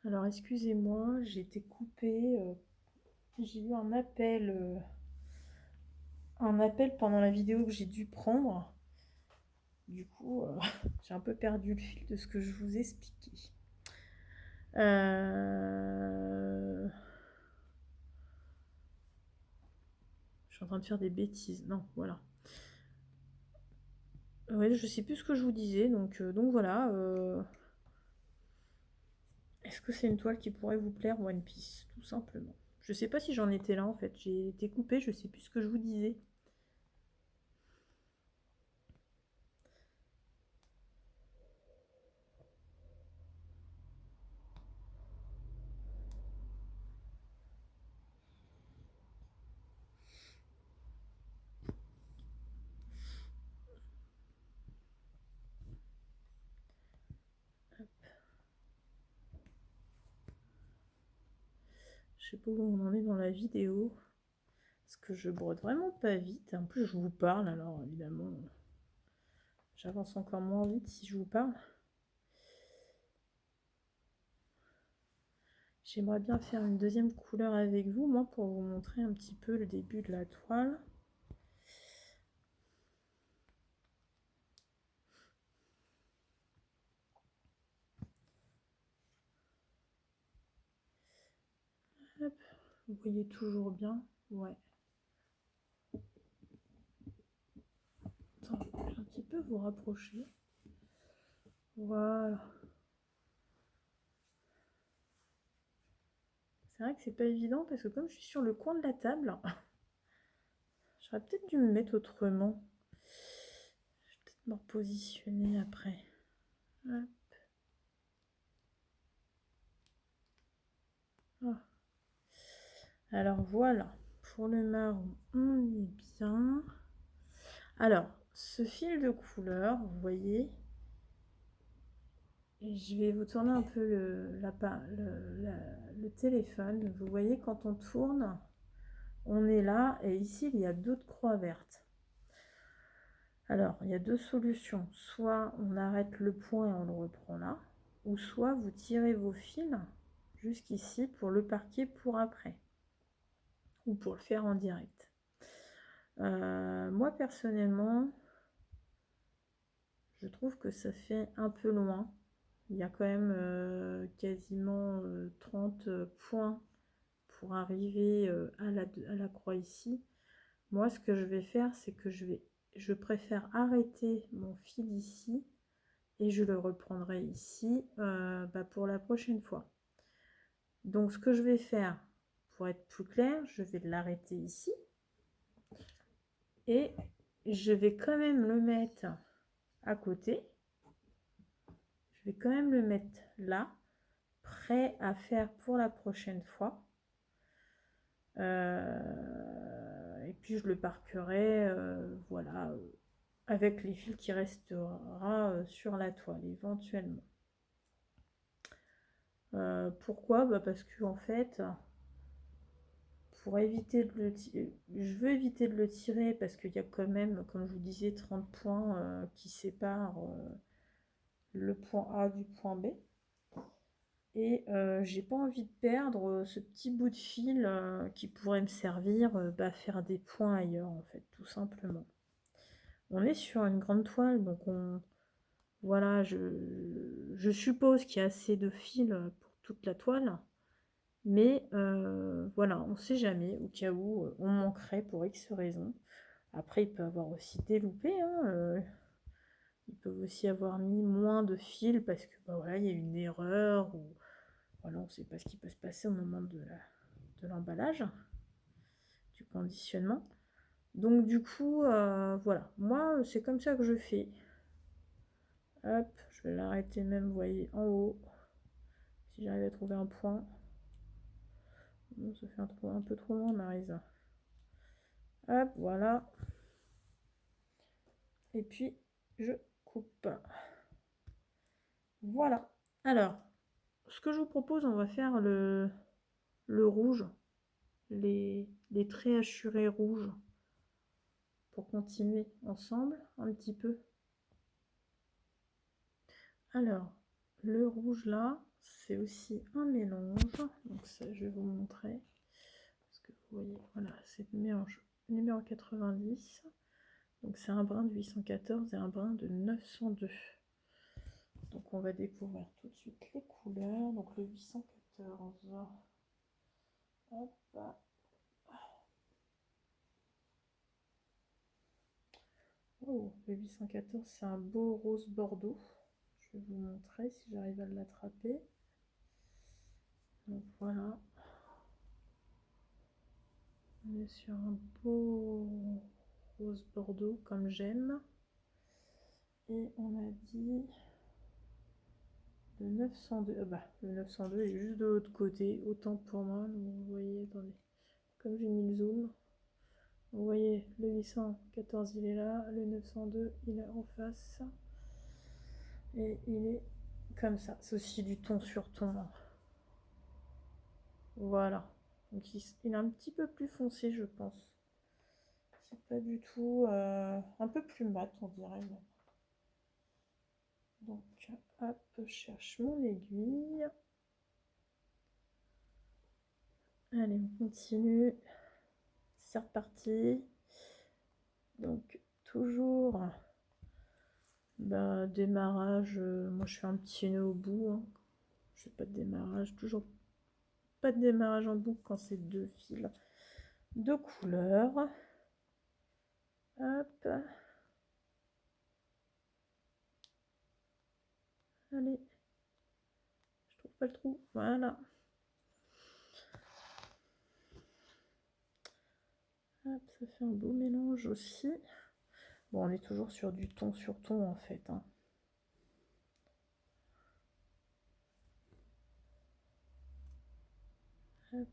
Alors, excusez-moi, j'ai été coupée. J'ai eu un appel pendant la vidéo que j'ai dû prendre. Du coup, j'ai un peu perdu le fil de ce que je vous expliquais. Je suis en train de faire des bêtises. Non, voilà. Ouais, je sais plus ce que je vous disais. Donc voilà. Est-ce que c'est une toile qui pourrait vous plaire, One Piece, tout simplement? Je sais pas si j'en étais là en fait. J'ai été coupée, je sais plus ce que je vous disais. Je sais pas où on en est dans la vidéo. Parce que je brode vraiment pas vite. En plus, je vous parle, alors évidemment, j'avance encore moins vite si je vous parle. J'aimerais bien faire une deuxième couleur avec vous, moi, pour vous montrer un petit peu le début de la toile. Hop, vous voyez toujours bien? Ouais. Attends, je vais un petit peu vous rapprocher. Voilà. C'est vrai que c'est pas évident parce que comme je suis sur le coin de la table, j'aurais peut-être dû me mettre autrement. Je vais peut-être me repositionner après. Hop. Ah. Alors voilà, pour le marron, on est bien. Alors, ce fil de couleur, vous voyez, et je vais vous tourner un peu le téléphone. Vous voyez, quand on tourne, on est là, et ici, il y a d'autres croix vertes. Alors, il y a deux solutions. Soit on arrête le point et on le reprend là, ou soit vous tirez vos fils jusqu'ici pour le parquer pour après, ou pour le faire en direct. Moi, personnellement, je trouve que ça fait un peu loin. Il y a quand même quasiment 30 points pour arriver à la croix ici. Moi, ce que je vais faire, c'est que je préfère arrêter mon fil ici et je le reprendrai ici pour la prochaine fois. Donc, ce que je vais faire, pour être plus clair, je vais l'arrêter ici et je vais quand même le mettre à côté. Je vais quand même le mettre là, prêt à faire pour la prochaine fois. Et puis je le parquerai, voilà, avec les fils qui restera sur la toile éventuellement. Pourquoi? Parce que en fait, pour éviter de le tirer, je veux éviter de le tirer parce qu'il y a quand même, comme je vous disais, 30 points qui séparent le point A du point B. Et j'ai pas envie de perdre ce petit bout de fil qui pourrait me servir à faire des points ailleurs, en fait, tout simplement. On est sur une grande toile, donc voilà, je suppose qu'il y a assez de fil pour toute la toile. Mais voilà, on ne sait jamais, au cas où on manquerait pour X raison. Après, il peut avoir aussi des loupés, hein, ils peuvent aussi avoir mis moins de fil parce que voilà, il y a une erreur ou voilà, on ne sait pas ce qui peut se passer au moment de l'emballage, du conditionnement. Donc du coup, voilà, moi c'est comme ça que je fais. Hop, je vais l'arrêter même, vous voyez, en haut. Si j'arrive à trouver un point. Bon, ça fait un peu trop loin, Marisa. Hop, voilà. Et puis, je coupe. Voilà. Alors, ce que je vous propose, on va faire le rouge. Les traits hachurés rouges. Pour continuer ensemble, un petit peu. Alors, le rouge là, c'est aussi un mélange. Donc ça, je vais vous montrer. Parce que vous voyez, voilà, c'est le mélange numéro 90. Donc c'est un brin de 814 et un brin de 902. Donc on va découvrir tout de suite les couleurs. Donc le 814. Hop. Oh, le 814, c'est un beau rose bordeaux. Je vais vous montrer si j'arrive à l'attraper. Donc voilà. On est sur un beau rose bordeaux comme j'aime. Et on a dit le 902. Ah bah, le 902 est juste de l'autre côté. Autant pour moi. Donc vous voyez, attendez. Comme j'ai mis le zoom. Vous voyez, le 814 il est là. Le 902 il est en face. Et il est comme ça. C'est aussi du ton sur ton. Voilà. Donc il est un petit peu plus foncé, je pense. C'est pas du tout un peu plus mat, on dirait. Donc, hop, je cherche mon aiguille. Allez, on continue. C'est reparti. Donc, toujours démarrage. Moi, je fais un petit nœud au bout. Hein. Je fais pas de démarrage. Toujours pas de démarrage en boucle quand c'est deux fils de couleur. Hop. Allez. Je trouve pas le trou. Voilà. Hop, ça fait un beau mélange aussi. Bon, on est toujours sur du ton sur ton en fait. Hein. Hop.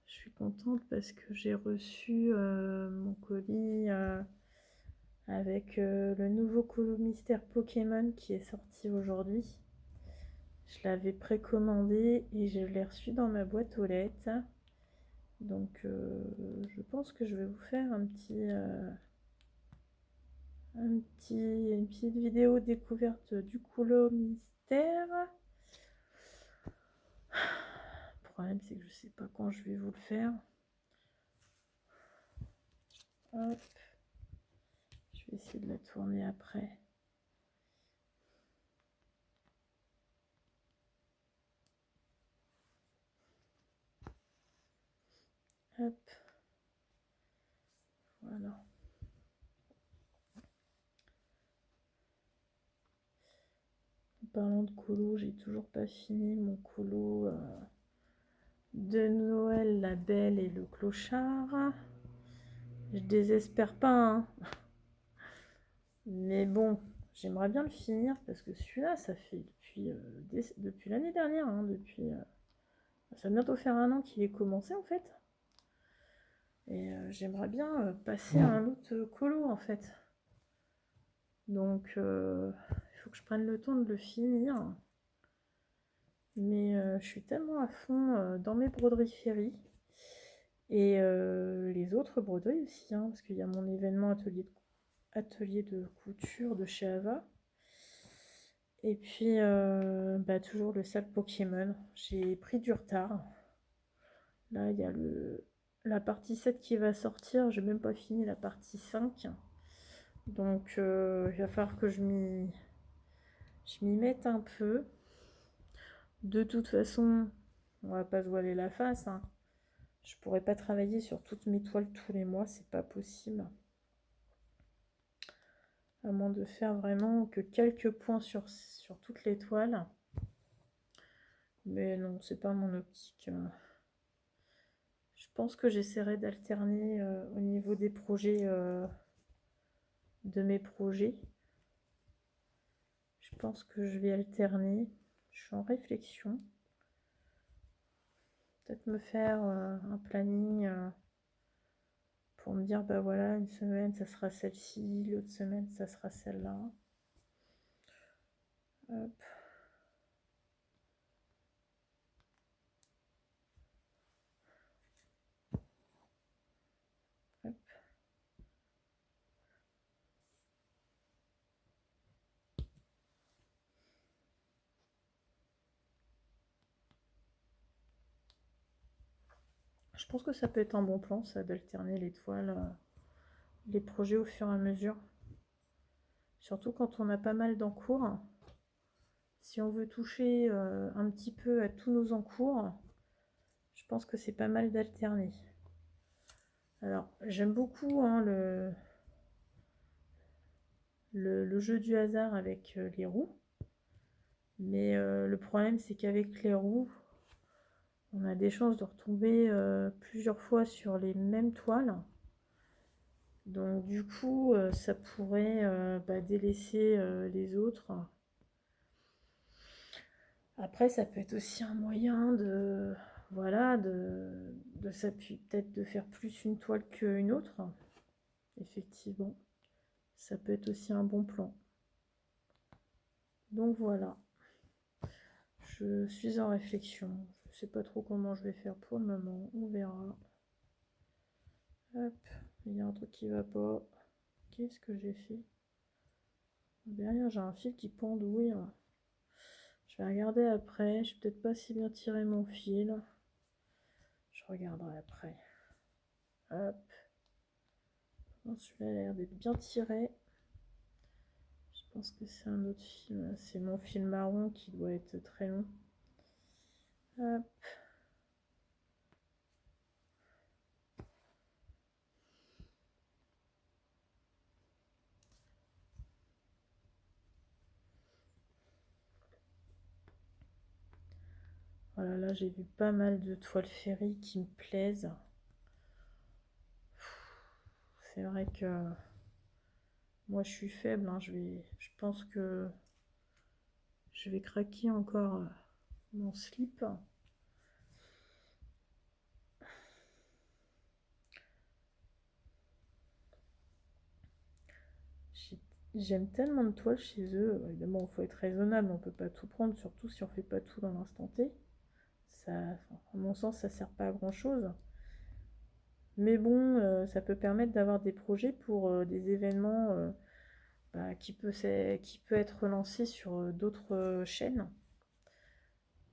Je suis contente parce que j'ai reçu mon colis avec le nouveau Colo Mystère Pokémon qui est sorti aujourd'hui. Je l'avais précommandé et je l'ai reçu dans ma boîte aux lettres. Donc je pense que je vais vous faire une petite vidéo découverte du Colo Mystère. Le problème c'est que je sais pas quand je vais vous le faire. Hop. Je vais essayer de la tourner après. Hop. Voilà. En parlant de colo, j'ai toujours pas fini mon colo de Noël, la Belle et le Clochard. Je désespère pas, hein. Mais bon, j'aimerais bien le finir parce que celui-là, ça fait depuis l'année dernière, hein, ça va bientôt faire un an qu'il est commencé en fait. Et j'aimerais bien passer à un autre colo en fait. Donc il faut que je prenne le temps de le finir. Mais je suis tellement à fond dans mes broderies Ferry. Et les autres broderies aussi, hein, parce qu'il y a mon événement atelier de couture de chez Ava. Et puis toujours le sac Pokémon. J'ai pris du retard. Là, il y a la partie 7 qui va sortir. J'ai même pas fini la partie 5. Donc il va falloir que je m'y mette un peu. De toute façon, on va pas se voiler la face. Hein. Je pourrais pas travailler sur toutes mes toiles tous les mois, c'est pas possible. À moins de faire vraiment que quelques points sur toutes les toiles. Mais non, c'est pas mon optique. Je pense que j'essaierai d'alterner au niveau des projets, de mes projets. Je pense que je vais alterner. Je suis en réflexion. Peut-être me faire un planning pour me dire, bah voilà, une semaine, ça sera celle-ci, l'autre semaine, ça sera celle-là. Hop. Je pense que ça peut être un bon plan, ça, d'alterner les toiles, les projets au fur et à mesure. Surtout quand on a pas mal d'encours. Si on veut toucher un petit peu à tous nos encours, je pense que c'est pas mal d'alterner. Alors, j'aime beaucoup hein, le jeu du hasard avec les roues. Mais le problème, c'est qu'avec les roues, on a des chances de retomber plusieurs fois sur les mêmes toiles. Donc du coup, ça pourrait délaisser les autres. Après, ça peut être aussi un moyen de, voilà, de s'appuyer, peut-être de faire plus une toile qu'une autre. Effectivement, ça peut être aussi un bon plan. Donc voilà, je suis en réflexion. Je ne sais pas trop comment je vais faire pour le moment, on verra. Hop, il y a un truc qui va pas. Qu'est-ce que j'ai fait? Derrière, j'ai un fil qui pendouille. Je vais regarder après. Je vais peut-être pas si bien tirer mon fil. Je regarderai après. Hop. Celui-là a l'air d'être bien tiré. Je pense que c'est un autre fil. C'est mon fil marron qui doit être très long. Hop. Voilà, là j'ai vu pas mal de toiles ferries qui me plaisent. C'est vrai que moi je suis faible, hein. Je pense que je vais craquer encore mon slip. J'aime tellement de toiles chez eux. Évidemment, il faut être raisonnable, on peut pas tout prendre, surtout si on fait pas tout dans l'instant T. Ça, à mon sens, ça sert pas à grand chose. Mais bon, ça peut permettre d'avoir des projets pour des événements qui peut être relancé sur d'autres chaînes,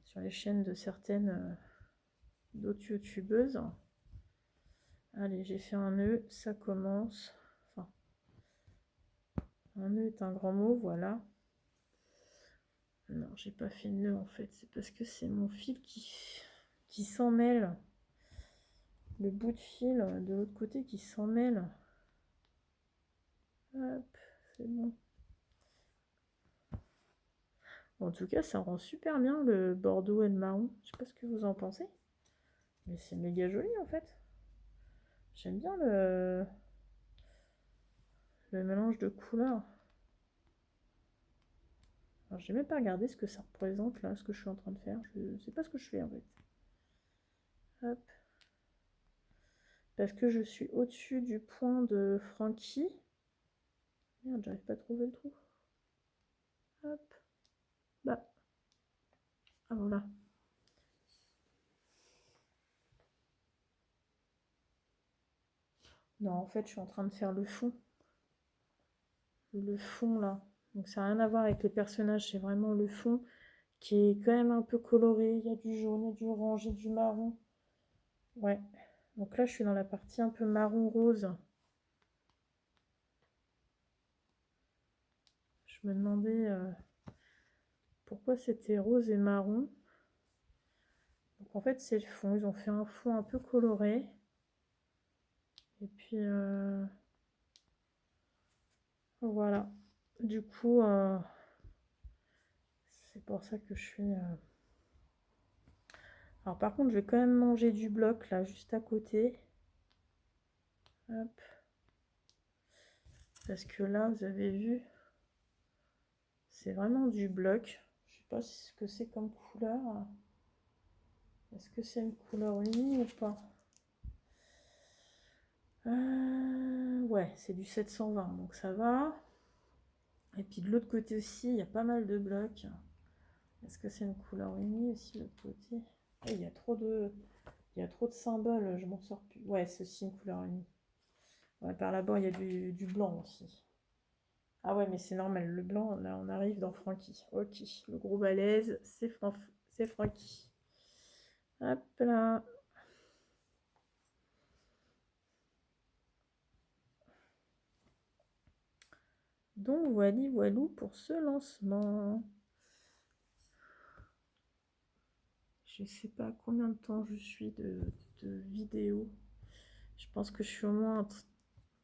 sur les chaînes de certaines d'autres youtubeuses. Allez, j'ai fait un nœud, ça commence. Enfin, un nœud est un grand mot, voilà. Non, j'ai pas fait de nœud en fait, c'est parce que c'est mon fil qui s'en mêle. Le bout de fil de l'autre côté qui s'en mêle. Hop, c'est bon. En tout cas, ça rend super bien le bordeaux et le marron. Je sais pas ce que vous en pensez. Mais c'est méga joli en fait. J'aime bien le mélange de couleurs. Alors j'ai même pas regardé ce que ça représente là, ce que je suis en train de faire. Je sais pas ce que je fais en fait. Hop. Parce que je suis au-dessus du point de Frankie. Merde, j'arrive pas à trouver le trou. Hop. Bah. Ah voilà. Non, en fait, je suis en train de faire le fond. Le fond là. Donc ça n'a rien à voir avec les personnages, c'est vraiment le fond qui est quand même un peu coloré. Il y a du jaune, il y a du orange, il y a du marron. Ouais. Donc là, je suis dans la partie un peu marron rose. Je me demandais pourquoi c'était rose et marron. Donc en fait, c'est le fond. Ils ont fait un fond un peu coloré. Et puis voilà. Du coup, c'est pour ça que je suis. Alors par contre, je vais quand même manger du bloc là, juste à côté. Hop. Parce que là, vous avez vu, c'est vraiment du bloc. Je sais pas ce que c'est comme couleur. Est-ce que c'est une couleur unie ou pas? Ouais, c'est du 720, donc ça va. Et puis de l'autre côté aussi, il y a pas mal de blocs. Est-ce que c'est une couleur unie aussi de l'autre côté? Il y a trop de symboles, je m'en sors plus. Ouais, c'est aussi une couleur unie. Ouais, par là-bas, il y a du blanc aussi. Ah ouais, mais c'est normal, le blanc, là, on arrive dans Frankie. Ok, le gros balèze, c'est Francky. Hop là. Donc voilou pour ce lancement. Je sais pas combien de temps je suis de vidéo. Je pense que je suis au moins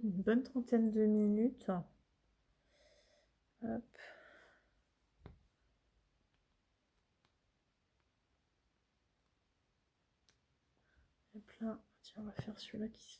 une bonne trentaine de minutes. Hop. Hop là. Tiens, on va faire celui-là qui...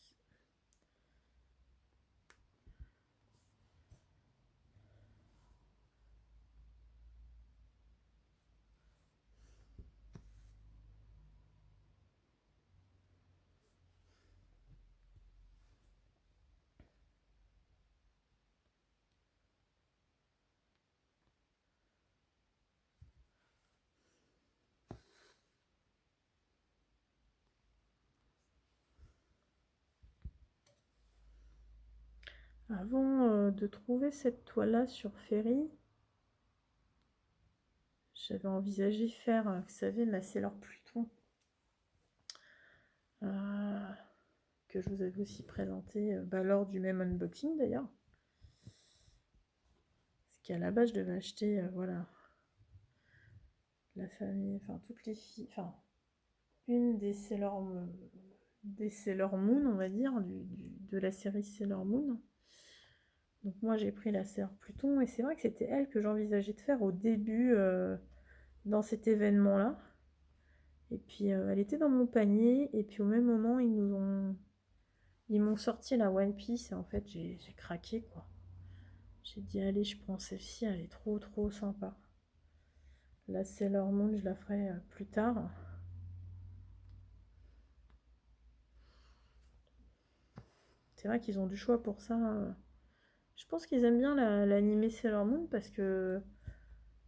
Avant de trouver cette toile-là sur Ferry, j'avais envisagé faire, vous savez, la Sailor Pluton, que je vous avais aussi présenté lors du même unboxing d'ailleurs. Parce qu'à la base, je devais acheter, voilà, la famille, enfin toutes les filles, enfin une des Sailor Moon, on va dire, de la série Sailor Moon. Donc moi j'ai pris la Sailor Pluton et c'est vrai que c'était elle que j'envisageais de faire au début dans cet événement-là. Et puis elle était dans mon panier et puis au même moment ils m'ont sorti la One Piece et en fait j'ai craqué quoi. J'ai dit allez je prends celle-ci, elle est trop sympa. La Sailor Moon je la ferai plus tard. C'est vrai qu'ils ont du choix pour ça. Je pense qu'ils aiment bien l'animé Sailor Moon parce que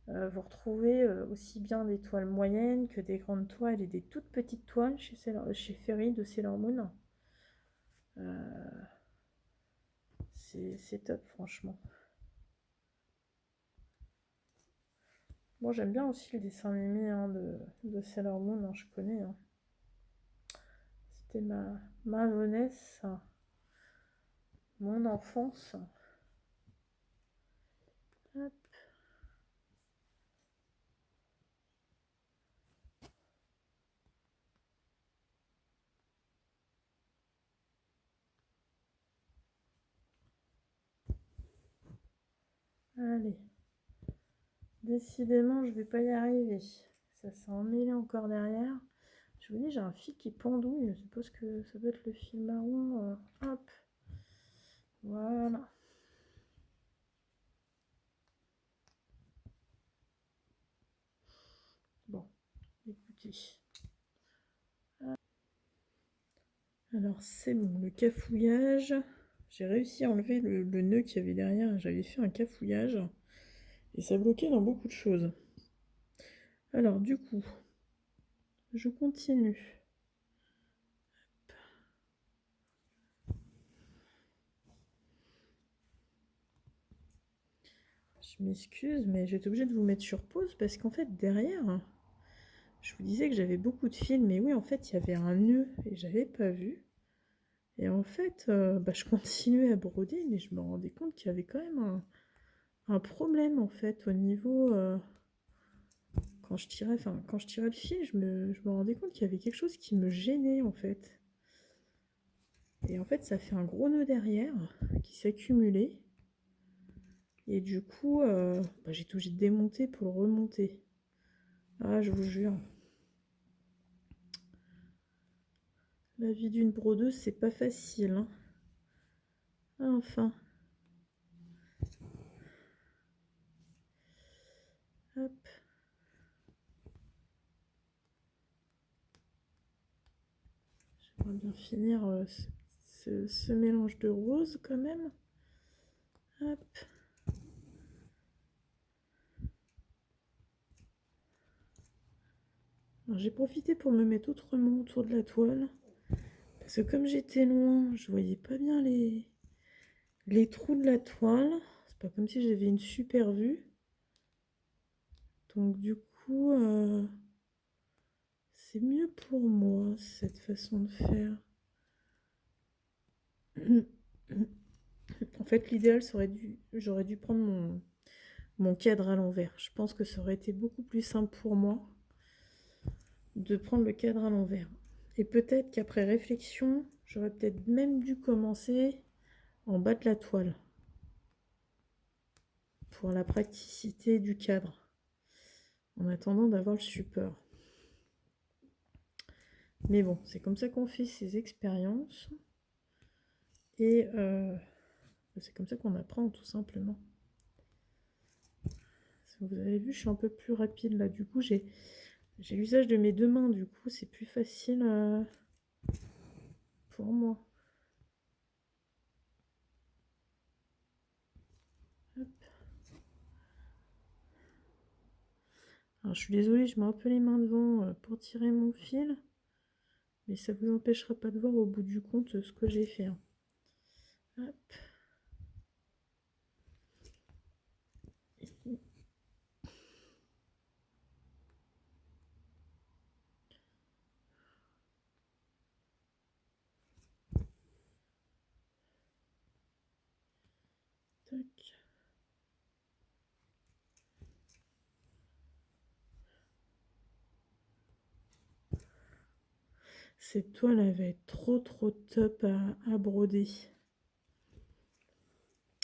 vous retrouvez aussi bien des toiles moyennes que des grandes toiles et des toutes petites toiles chez Ferry de Sailor Moon. C'est top franchement. Bon, j'aime bien aussi le dessin animé hein, de Sailor Moon, hein, je connais. Hein. C'était ma jeunesse, mon enfance. Hop. Allez. Décidément, je vais pas y arriver. Ça s'est emmêlé encore derrière. Je vous dis, j'ai un fil qui pendouille. Je suppose que ça doit être le fil marron. Hop. Voilà. Bon, écoutez. Alors, c'est bon, le cafouillage. J'ai réussi à enlever le nœud qu'il y avait derrière. J'avais fait un cafouillage. Et ça bloquait dans beaucoup de choses. Alors, du coup, je continue. Je m'excuse, mais j'étais obligée de vous mettre sur pause parce qu'en fait, derrière, je vous disais que j'avais beaucoup de fils, mais oui, en fait, il y avait un nœud et j'avais pas vu. Et en fait, je continuais à broder, mais je me rendais compte qu'il y avait quand même un problème, en fait, au niveau... quand je tirais le fil, je me rendais compte qu'il y avait quelque chose qui me gênait, en fait. Et en fait, ça fait un gros nœud derrière qui s'accumulait. Et du coup, j'ai tout obligée de démonter pour le remonter. Ah, je vous jure. La vie d'une brodeuse, c'est pas facile. Hein. Enfin. Hop. J'aimerais bien finir ce mélange de rose quand même. Hop. J'ai profité pour me mettre autrement autour de la toile. Parce que comme j'étais loin, je voyais pas bien les trous de la toile. C'est pas comme si j'avais une super vue. Donc du coup, c'est mieux pour moi cette façon de faire. En fait, l'idéal, j'aurais dû prendre mon cadre à l'envers. Je pense que ça aurait été beaucoup plus simple pour moi de prendre le cadre à l'envers. Et peut-être qu'après réflexion, j'aurais peut-être même dû commencer en bas de la toile pour la praticité du cadre, en attendant d'avoir le support. Mais bon, c'est comme ça qu'on fait ses expériences. Et c'est comme ça qu'on apprend, tout simplement. Vous avez vu, je suis un peu plus rapide là. Du coup, j'ai l'usage de mes deux mains. Du coup, c'est plus facile pour moi. Hop. Alors, je suis désolée, je mets un peu les mains devant pour tirer mon fil. Mais ça vous empêchera pas de voir au bout du compte ce que j'ai fait. Hop. Tac. Cette toile, elle va être trop top à broder.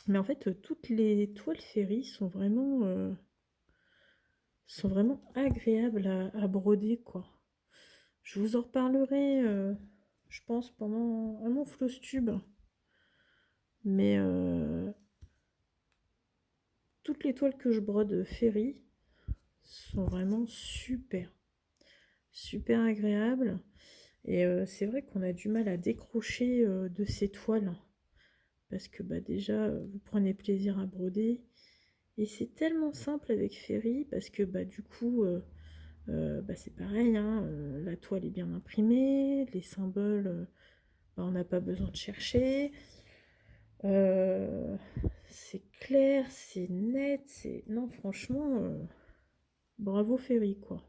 Mais en fait, toutes les toiles Ferry sont vraiment agréables à broder, quoi. Je vous en reparlerai, je pense, pendant mon floss tube. Mais toutes les toiles que je brode Ferry sont vraiment super. Super agréables. Et c'est vrai qu'on a du mal à décrocher de ces toiles. Parce que bah, déjà, vous prenez plaisir à broder. Et c'est tellement simple avec Ferry parce que bah, du coup, bah, c'est pareil, hein, la toile est bien imprimée, les symboles, bah, on n'a pas besoin de chercher. C'est clair, c'est net, c'est... Non, franchement, bravo Ferry, quoi.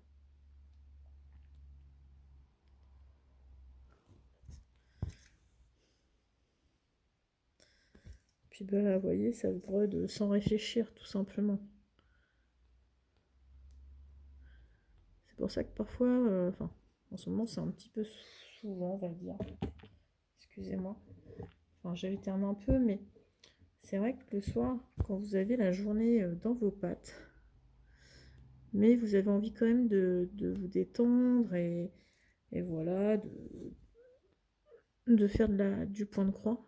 Puis bah, vous voyez, ça se brode sans réfléchir, tout simplement. C'est pour ça que parfois, enfin, en ce moment, c'est un petit peu souvent, on va dire. Excusez-moi. Enfin, j'alterne un peu, mais c'est vrai que le soir, quand vous avez la journée dans vos pattes, mais vous avez envie quand même de vous détendre et voilà, de faire du point de croix,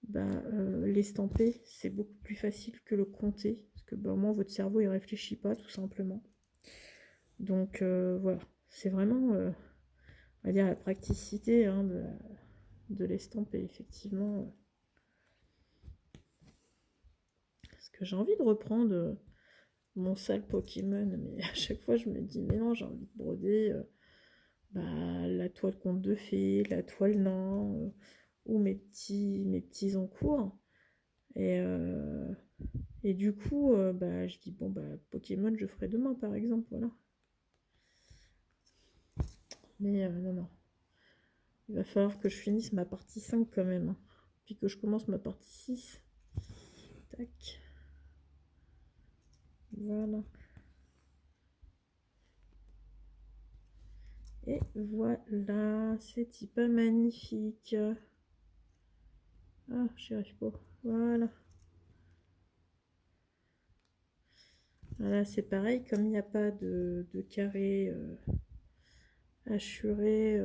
bah, l'estamper, c'est beaucoup plus facile que le compter, parce que bah, au moins votre cerveau il réfléchit pas tout simplement. Donc voilà, c'est vraiment, on va dire, la praticité hein, de l'estamper, effectivement. Parce que j'ai envie de reprendre mon sale Pokémon, mais à chaque fois je me dis, mais non, j'ai envie de broder bah, la toile conte de fées, la toile nain, ou mes petits en cours. Et du coup, bah, je dis, bon, bah, Pokémon, je ferai demain, par exemple, voilà. Mais non, non. Il va falloir que je finisse ma partie 5 quand même. Hein. Puis que je commence ma partie 6. Tac. Voilà. Et voilà. C'est pas magnifique. Ah, j'y arrive pas. Voilà. Voilà, c'est pareil, comme il n'y a pas de carré assuré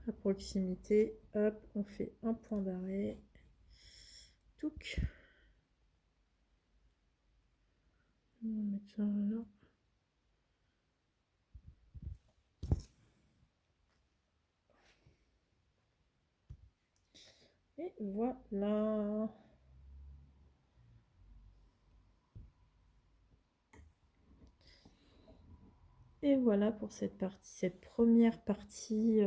à proximité, hop, on fait un point d'arrêt. Touc. On va mettre ça là. Et voilà. Et voilà pour cette première partie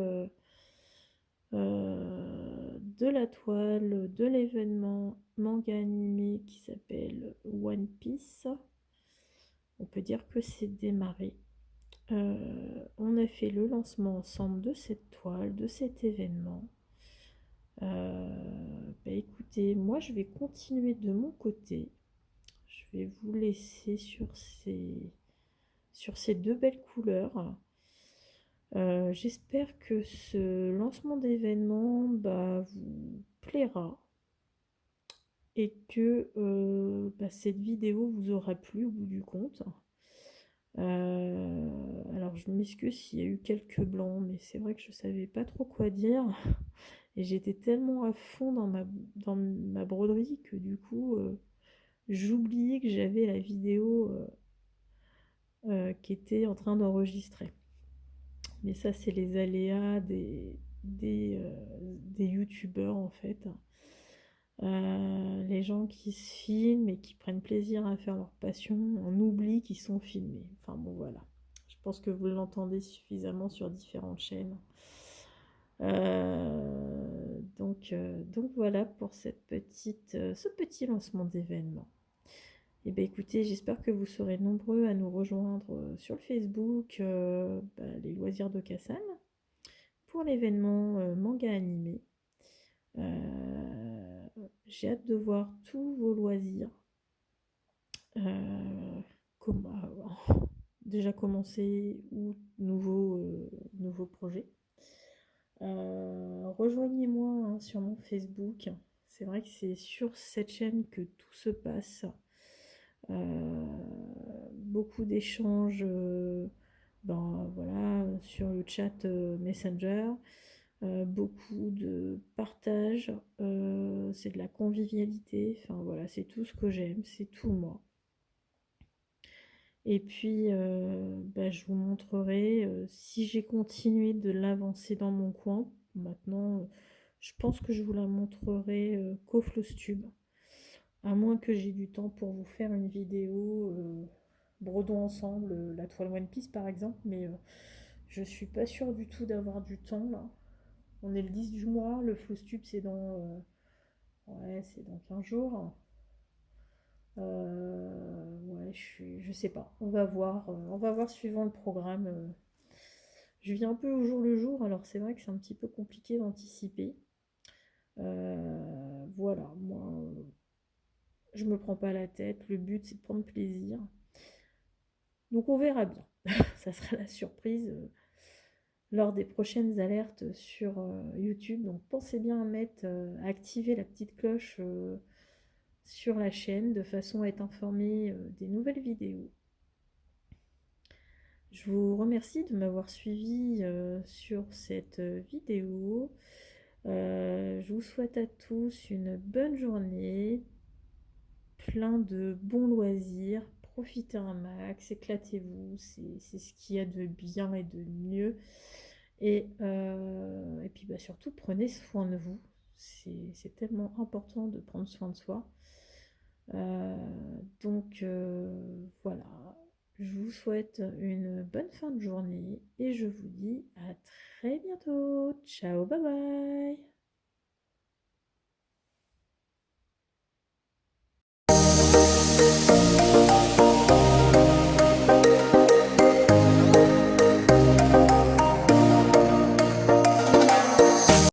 de la toile de l'événement manga animé qui s'appelle One Piece. On peut dire que c'est démarré. On a fait le lancement ensemble de cette toile, de cet événement. Bah écoutez, moi je vais continuer de mon côté. Je vais vous laisser sur ces deux belles couleurs. J'espère que ce lancement d'événement bah, vous plaira et que bah, cette vidéo vous aura plu au bout du compte. Alors je m'excuse s'il y a eu quelques blancs, mais c'est vrai que je savais pas trop quoi dire. Et j'étais tellement à fond dans ma broderie que du coup, j'oubliais que j'avais la vidéo qui était en train d'enregistrer. Mais ça, c'est les aléas des youtubeurs en fait. Les gens qui se filment et qui prennent plaisir à faire leur passion, on oublie qu'ils sont filmés. Enfin bon, voilà. Je pense que vous l'entendez suffisamment sur différentes chaînes. Donc voilà pour ce petit lancement d'événement. Et bien écoutez, j'espère que vous serez nombreux à nous rejoindre sur le Facebook les loisirs de Kassan pour l'événement manga animé. J'ai hâte de voir tous vos loisirs. Déjà commencé ou nouveaux projets. Rejoignez-moi hein, sur mon Facebook. C'est vrai que c'est sur cette chaîne que tout se passe. Beaucoup d'échanges voilà, sur le chat Messenger. Beaucoup de partage. C'est de la convivialité. Enfin voilà, c'est tout ce que j'aime. C'est tout moi. Et puis, je vous montrerai si j'ai continué de l'avancer dans mon coin. Maintenant, je pense que je vous la montrerai qu'au Flostube. À moins que j'ai du temps pour vous faire une vidéo brodons ensemble la toile One Piece par exemple. Mais je suis pas sûre du tout d'avoir du temps là. On est le 10 du mois. Le Flostube c'est c'est dans 15 jours. Ouais, je sais pas. On va voir. On va voir suivant le programme. Je vis un peu au jour le jour, alors c'est vrai que c'est un petit peu compliqué d'anticiper. Voilà, moi, je me prends pas la tête. Le but, c'est de prendre plaisir. Donc on verra bien. Ça sera la surprise lors des prochaines alertes sur YouTube. Donc pensez bien à activer la petite cloche sur la chaîne de façon à être informé des nouvelles vidéos. Je vous remercie de m'avoir suivi sur cette vidéo. Je vous souhaite à tous une bonne journée, plein de bons loisirs, profitez un max, éclatez-vous, c'est ce qu'il y a de bien et de mieux. Et puis surtout, prenez soin de vous, c'est tellement important de prendre soin de soi. Voilà, je vous souhaite une bonne fin de journée et je vous dis à très bientôt. Ciao, bye bye.